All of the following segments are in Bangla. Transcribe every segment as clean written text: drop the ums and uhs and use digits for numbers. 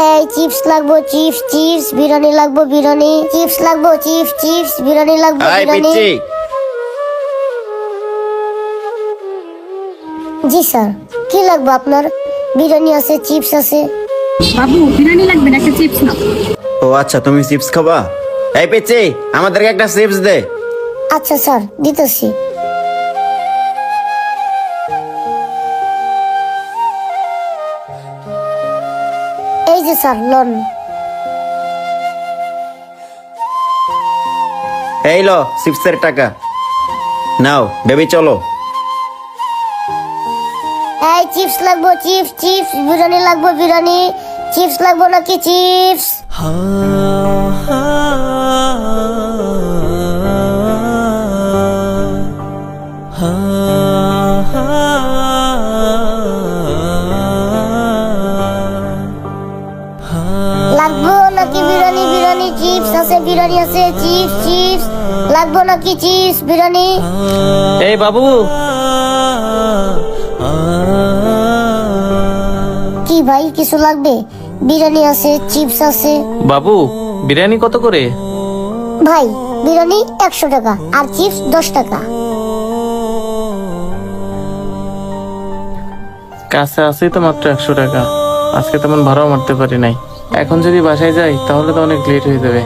এই চিপস লাগবো, চিপস চিপস, বিরিয়ানি লাগবো, বিরিয়ানি, চিপস লাগবো, চিপস চিপস, বিরিয়ানি লাগবো, বিরিয়ানি। জি স্যার, কি লাগবে আপনার? বিরিয়ানি আছে, চিপস আছে। বাবু বিরিয়ানি লাগবে না, একটা চিপস না। ও আচ্ছা, তুমি চিপস খাবা? এই পেচে, আমাদেরকে একটা চিপস দে। আচ্ছা স্যার, দিতেছি। এই যে স্যার, লোন। এই লো চিপসের টাকা নাও, বেবি চলো। এই চিপস লাগবো, চিপস চিপস, বিরিয়ানি লাগবো, বিরিয়ানি, চিপস লাগবো নাকি চিপস? লাগবো নাকি বিরিয়ানি? বিরিয়ানি, চিপস আছে, বিরিয়ানি আছে, চিপস চিপস, লাগবো নাকি চিপস, বিরিয়ানি? এই বাবু, কি ভাই, কিছু লাগবে? বিরিয়ানি আছে, চিপস আছে। বাবু বিরিয়ানি কত করে? ভাই বিরিয়ানি 100 টাকা আর চিপস 10 টাকা। কাছে আছেই তো মাত্র 100 টাকা। আজকে তেমন ভাড়াও মারতে পারি নাই। এখন যদি বাসায় যাই তাহলে তো অনেক লেট হয়ে যাবে।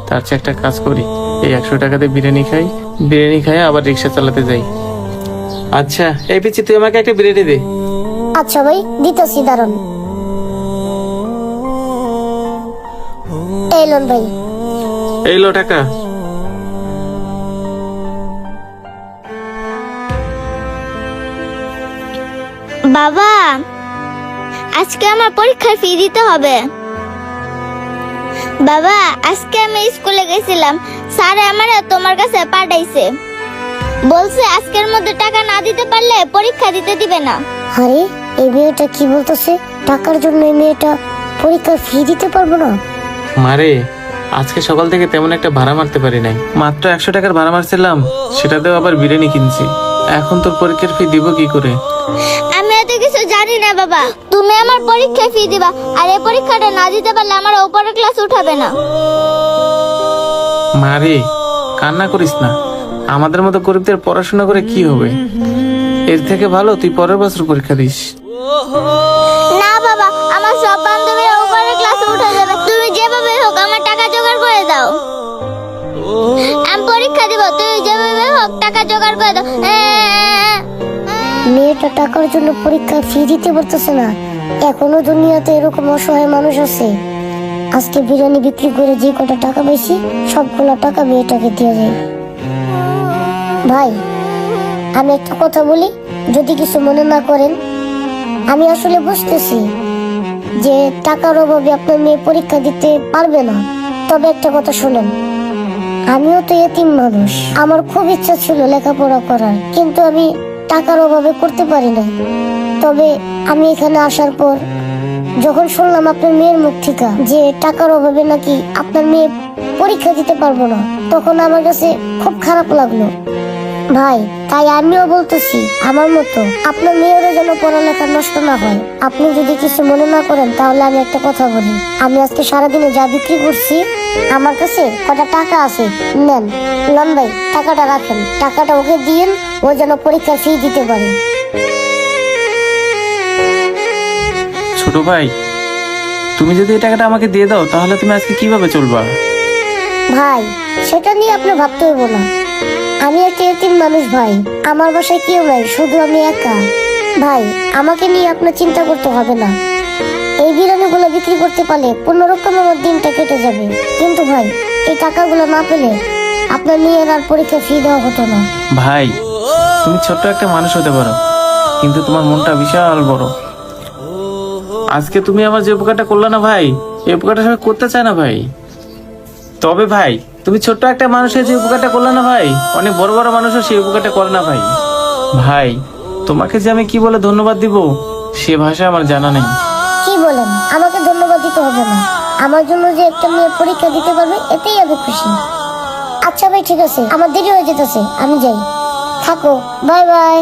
তার চেয়ে একটা কাজ করি, এই 100 টাকাতে বিরিয়ানি খাই, বিরিয়ানি খাই আবার রিক্সা চালাতে যাই। আচ্ছা এই পিচ্ছি, তুই আমাকে একটা বিরিয়ানি দে। আচ্ছা ভাই, দিতেছি, দাঁড়ান। এই লোন ভাই। এই লো টাকা। বাবা, আজকে আমার পরীক্ষার ফি দিতে হবে। বাবা, আজকে আমি স্কুলে গেছিলাম, স্যার আমারে তোমার কাছে পাঠাইছে, বলছে আজকের মধ্যে টাকা না দিতে পারলে পরীক্ষা দিতে দিবে না। আরে এই মেয়েটা কি বলতেছে? টাকার জন্য এই মেয়েটা পরীক্ষার ফি দিতে পারবো না? মারে, আজকে সকাল থেকে তেমন একটা ভাড়া মারতে পারি নাই। মাত্র 100 টাকার ভাড়া মারছিলাম, সেটাতেও আবার বিরিয়ানি কিনছি। এখন তোর পরীক্ষার ফি দিব কি করে? আমি এত কিছু জানি না বাবা, তুমি আমার পরীক্ষা ফি দিবা, আর এই পরীক্ষাটা না দিতে পারলে আমার উপরের ক্লাস উঠাবে না। মারে, কান্না করিস না। আমাদের মতো গরিবদের পড়াশোনা করে কি হবে? এর থেকে ভালো তুই পরের বছর পরীক্ষা দিস। না বাবা, আমার সব বান্ধবীরা উপরের ক্লাসে উঠে যাবে, তুমি যেভাবে হোক আমার টাকা জোগাড় করে দাও। আমি পরীক্ষা দিব, তুই যেভাবে হোক টাকা জোগাড় করে দাও। মেয়েটা টাকার জন্য পরীক্ষার ফি দিতে পারতেছে না। এখনো দুনিয়াতে এরকম অসহায় মানুষ আছে। আজকে বিরিয়ানি বিক্রি করে যে কটা টাকা পাইছি সবগুলো টাকা মেয়েটাকে দিয়ে যায়। ভাই আমি একটা কথা বলি, যদি কিছু মনে না করেন। আমি আসলে বুঝতেছি যে টাকার অভাবে আপনার মেয়ে পরীক্ষা দিতে পারবে না, তবে একটা কথা শুনেন, আমিও তো এতিম মানুষ। আমার খুব ইচ্ছা ছিল লেখাপড়া করার, কিন্তু আমি টাকার অভাবে করতে পারি না। তবে আমি এখানে আসার পর যখন শুনলাম আপনার মেয়ের মুখ থেকে যে টাকার অভাবে নাকি আপনার মেয়ে পরীক্ষা দিতে পারবো না, তখন আমার কাছে খুব খারাপ লাগলো ভাই। তাই আমিও বলতেছি, আমার মতো আপনার মেয়েরও যেন পড়ালেখা নষ্ট না হয়। আপনি যদি কিছু মনে না করেন তাহলে আমি একটা কথা বলি। আমি আজকে সারাদিনে যা বিক্রি করছি, আমার কাছে কটা টাকা আছে, নেন লন ভাই, টাকাটা রাখেন, টাকাটা ওকে দিন, ও যেন পরীক্ষার ফি দিতে পারে। ছোট ভাই, তুমি যদি এই টাকাটা আমাকে দিয়ে দাও তাহলে তুমি আজকে কিভাবে চলবা? ভাই সেটা নিয়ে আপনি ভাবতে হইব না। আমি একটা এতিম মানুষ ভাই, আমার বাসায় কেউ নাই, শুধু আমি একা। ভাই আমাকে নিয়ে আপনার চিন্তা করতে হবে না। এই বিরিয়ানিগুলো বিক্রি করতে পারলে কোনোরকম আমার দিনটা কেটে যাবে। কিন্তু ভাই এই টাকাগুলো না পেলে আপনার মেয়ের আর পরীক্ষা ফি দেওয়া হতো না। ভাই তুমি ছোট্ট একটা মানুষ হতে পারো, কিন্তু তোমার মনটা বিশাল বড়। আজকে তুমি আমার যে উপকারটা করলে না ভাই, এই উপকারটা সবাই করতে চায় না ভাই। তবে ভাই তুমি ছোট্ট একটা মানুষের যে উপকারটা করলে না ভাই, অনেক বড় বড় মানুষও সেই উপকারটা করে না ভাই। ভাই তোমাকে যে আমি কি বলে ধন্যবাদ দিব সে ভাষা আমার জানা নেই। কি বলেন? আমাকে ধন্যবাদ দিতে হবে না। আমার জন্য যে একটা মেয়ে পরীক্ষা দিতে পারবে এতেই আমি খুশি। আচ্ছা ভাই ঠিক আছে, আমার দেরি হয়ে যেতেছে, আমি যাই। থাকো, বাই বাই।